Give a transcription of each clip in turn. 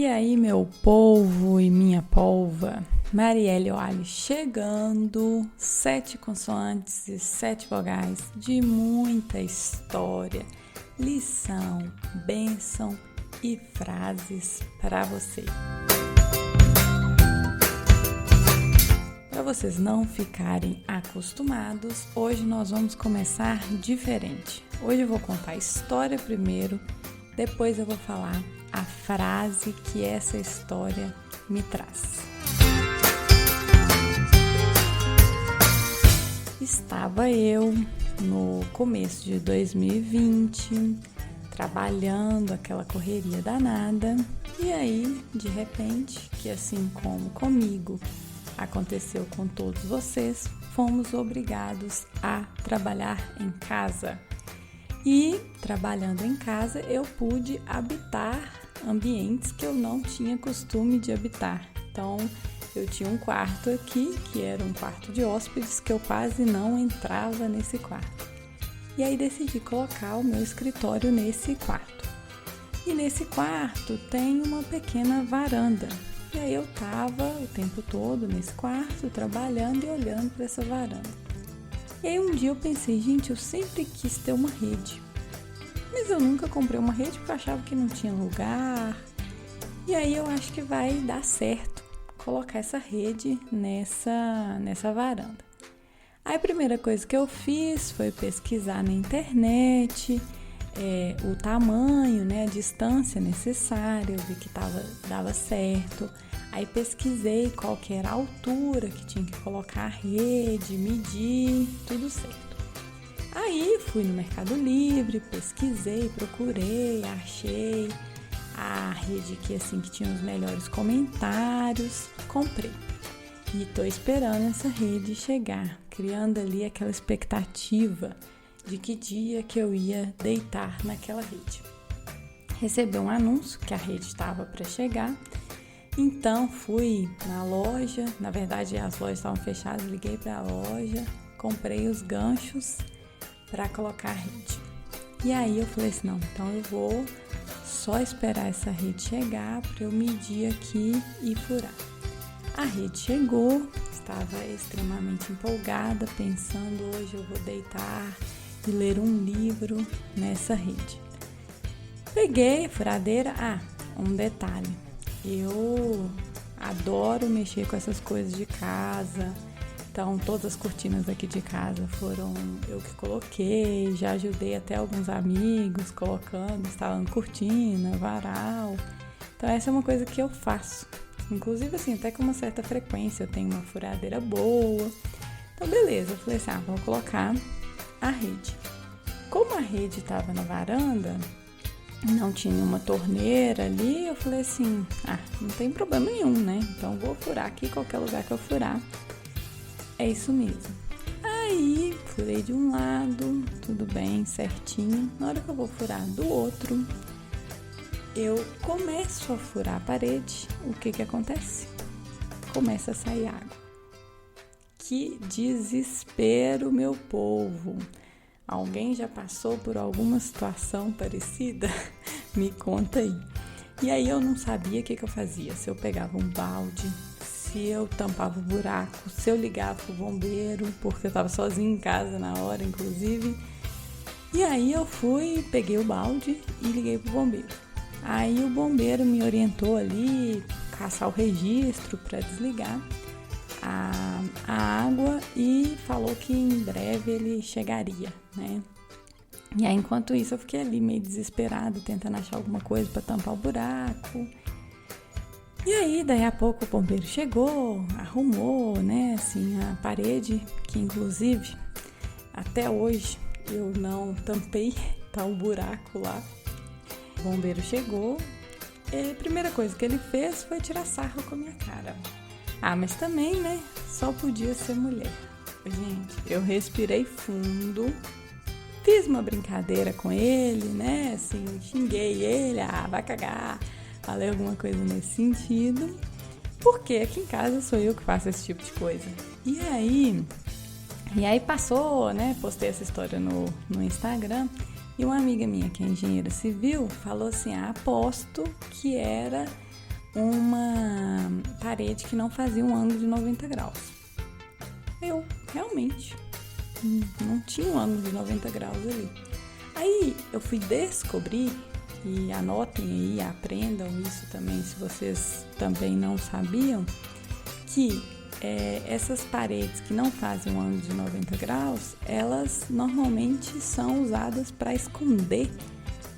E aí, meu polvo e minha polva, Marielle Oali chegando, 7 consoantes e 7 vogais de muita história, lição, bênção e frases para você. Para vocês não ficarem acostumados, hoje nós vamos começar diferente. Hoje eu vou contar a história primeiro, depois eu vou falar a frase que essa história me traz. Estava eu no começo de 2020, trabalhando aquela correria danada, e aí, de repente, que assim como comigo aconteceu com todos vocês, fomos obrigados a trabalhar em casa. E trabalhando em casa eu pude habitar ambientes que eu não tinha costume de habitar. Então eu tinha um quarto aqui, que era um quarto de hóspedes, que eu quase não entrava nesse quarto. E aí decidi colocar o meu escritório nesse quarto. E nesse quarto tem uma pequena varanda. E aí eu estava o tempo todo nesse quarto, trabalhando e olhando para essa varanda. E aí um dia eu pensei, gente, eu sempre quis ter uma rede. Mas eu nunca comprei uma rede porque eu achava que não tinha lugar. E aí eu acho que vai dar certo colocar essa rede nessa varanda. Aí a primeira coisa que eu fiz foi pesquisar na internet o tamanho, a distância necessária, eu vi que dava certo. Aí pesquisei qual que era a altura que tinha que colocar a rede, medir, tudo certo. Aí fui no Mercado Livre, pesquisei, procurei, achei a rede que tinha os melhores comentários, comprei. E tô esperando essa rede chegar, criando ali aquela expectativa de que dia que eu ia deitar naquela rede. Recebi um anúncio que a rede estava para chegar, então fui na loja, na verdade as lojas estavam fechadas, liguei para a loja, comprei os ganchos para colocar a rede. E aí eu falei assim, não, então eu vou só esperar essa rede chegar para eu medir aqui e furar. A rede chegou, estava extremamente empolgada, pensando hoje eu vou deitar e ler um livro nessa rede. Peguei a furadeira, um detalhe, eu adoro mexer com essas coisas de casa, então todas as cortinas aqui de casa foram eu que coloquei, já ajudei até alguns amigos colocando, instalando cortina, varal, então essa é uma coisa que eu faço, inclusive até com uma certa frequência, eu tenho uma furadeira boa, então beleza, eu falei vou colocar a rede. Como a rede estava na varanda, não tinha uma torneira ali, eu falei não tem problema nenhum, então vou furar aqui, qualquer lugar que eu furar, é isso mesmo. Aí, furei de um lado, tudo bem, certinho. Na hora que eu vou furar do outro, eu começo a furar a parede, o que acontece? Começa a sair água. Que desespero, meu povo! Alguém já passou por alguma situação parecida? Me conta aí. E aí eu não sabia o que eu fazia, se eu pegava um balde, se eu tampava o buraco, se eu ligava o bombeiro, porque eu estava sozinha em casa na hora, inclusive. E aí eu peguei o balde e liguei pro bombeiro. Aí o bombeiro me orientou ali, caçar o registro para desligar a água e falou que em breve ele chegaria, E aí, enquanto isso, eu fiquei ali meio desesperada, tentando achar alguma coisa para tampar o buraco. E aí, daí a pouco, o bombeiro chegou, arrumou, a parede, que inclusive, até hoje, eu não tampei, tá um buraco lá. O bombeiro chegou e a primeira coisa que ele fez foi tirar sarro com a minha cara. Mas também, só podia ser mulher. Gente, eu respirei fundo, fiz uma brincadeira com ele, xinguei ele, vai cagar, falei alguma coisa nesse sentido, porque aqui em casa sou eu que faço esse tipo de coisa. E aí passou, postei essa história no Instagram, e uma amiga minha que é engenheira civil falou aposto que era uma parede que não fazia um ângulo de 90 graus. Eu realmente não tinha um ângulo de 90 graus ali. Aí eu fui descobrir, e anotem aí, aprendam isso também se vocês também não sabiam, que essas paredes que não fazem um ângulo de 90 graus, elas normalmente são usadas para esconder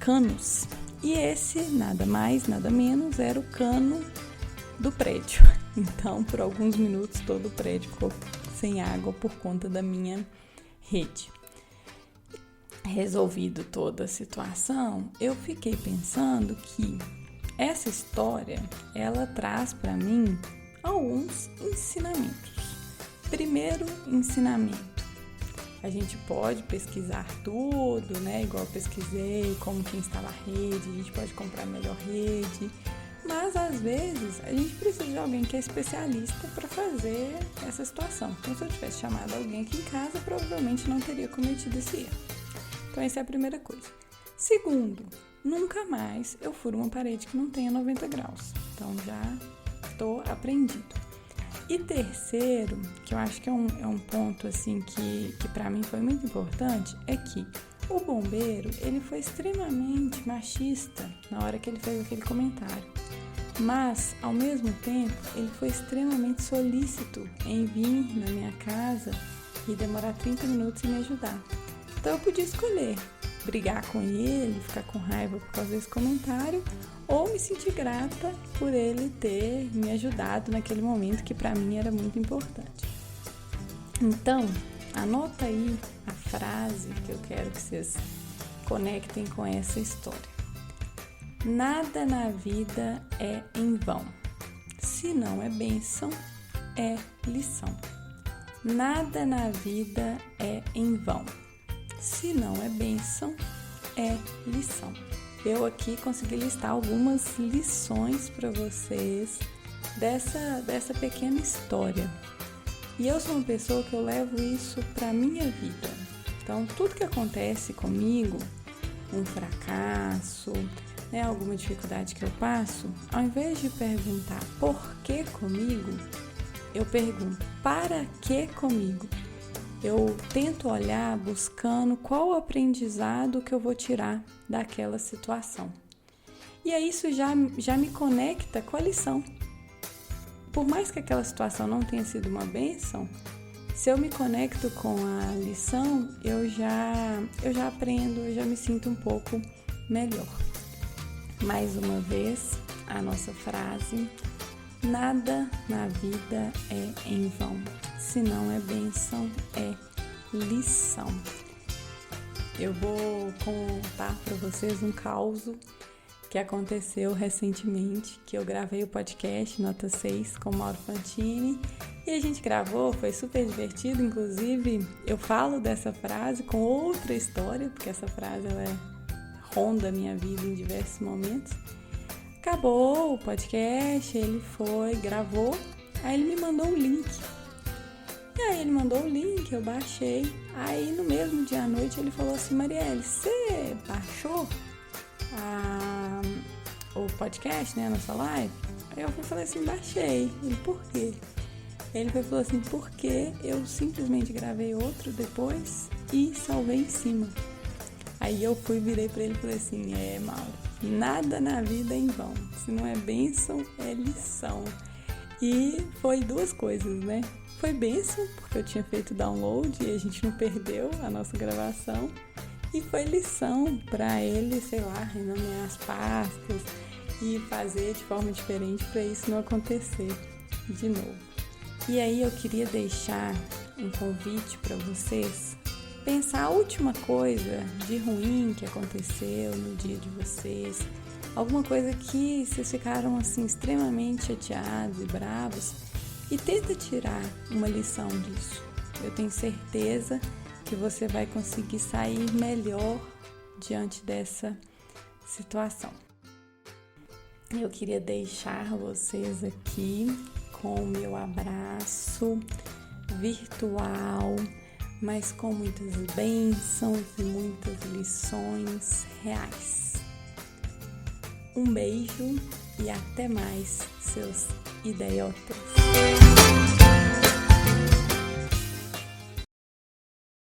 canos. E esse, nada mais, nada menos, era o cano do prédio. Então, por alguns minutos, todo o prédio ficou sem água por conta da minha rede. Resolvido toda a situação, eu fiquei pensando que essa história, ela traz para mim alguns ensinamentos. Primeiro ensinamento: a gente pode pesquisar tudo, né? Igual eu pesquisei como que instalar rede, a gente pode comprar a melhor rede, mas às vezes a gente precisa de alguém que é especialista para fazer essa situação. Então, se eu tivesse chamado alguém aqui em casa, provavelmente não teria cometido esse erro. Então, essa é a primeira coisa. Segundo, nunca mais eu furo uma parede que não tenha 90 graus. Então, já estou aprendido. E terceiro, que eu acho que é um ponto assim que para mim foi muito importante, é que o bombeiro, ele foi extremamente machista na hora que ele fez aquele comentário. Mas, ao mesmo tempo, ele foi extremamente solícito em vir na minha casa e demorar 30 minutos e me ajudar. Então, eu podia escolher brigar com ele, ficar com raiva por causa desse comentário, ou me sentir grata por ele ter me ajudado naquele momento que para mim era muito importante. Então, anota aí a frase que eu quero que vocês conectem com essa história. Nada na vida é em vão. Se não é bênção, é lição. Nada na vida é em vão. Se não é bênção, é lição. Eu aqui consegui listar algumas lições para vocês dessa pequena história. E eu sou uma pessoa que eu levo isso para a minha vida. Então, tudo que acontece comigo, um fracasso, né, alguma dificuldade que eu passo, ao invés de perguntar por que comigo, eu pergunto para que comigo. Eu tento olhar buscando qual o aprendizado que eu vou tirar daquela situação. E aí isso já me conecta com a lição. Por mais que aquela situação não tenha sido uma bênção, se eu me conecto com a lição, eu já aprendo, eu já me sinto um pouco melhor. Mais uma vez, a nossa frase: nada na vida é em vão. Se não é bênção, é lição. Eu vou contar para vocês um caso que aconteceu recentemente, que eu gravei o podcast Nota 6 com Mauro Fantini, e a gente gravou, foi super divertido. Inclusive, eu falo dessa frase com outra história, porque essa frase ela ronda a minha vida em diversos momentos. Acabou o podcast, ele foi, gravou, aí ele me mandou o link. E aí ele mandou o link, eu baixei. Aí no mesmo dia à noite ele falou assim: Marielle, você baixou o podcast, né, a nossa live? Aí eu falei assim: baixei. Ele: por quê? Ele falou assim: porque eu simplesmente gravei outro depois e salvei em cima. Aí eu virei pra ele e falei assim: Mauro, nada na vida é em vão. Se não é bênção, é lição. E foi duas coisas, né? Foi bênção, porque eu tinha feito download e a gente não perdeu a nossa gravação. E foi lição para ele, sei lá, renomear as pastas e fazer de forma diferente para isso não acontecer de novo. E aí eu queria deixar um convite para vocês pensar a última coisa de ruim que aconteceu no dia de vocês, alguma coisa que vocês ficaram assim extremamente chateados e bravos, e tenta tirar uma lição disso. Eu tenho certeza que você vai conseguir sair melhor diante dessa situação. Eu queria deixar vocês aqui com o meu abraço virtual, mas com muitas bênçãos e muitas lições reais. Um beijo e até mais, seus idiotas.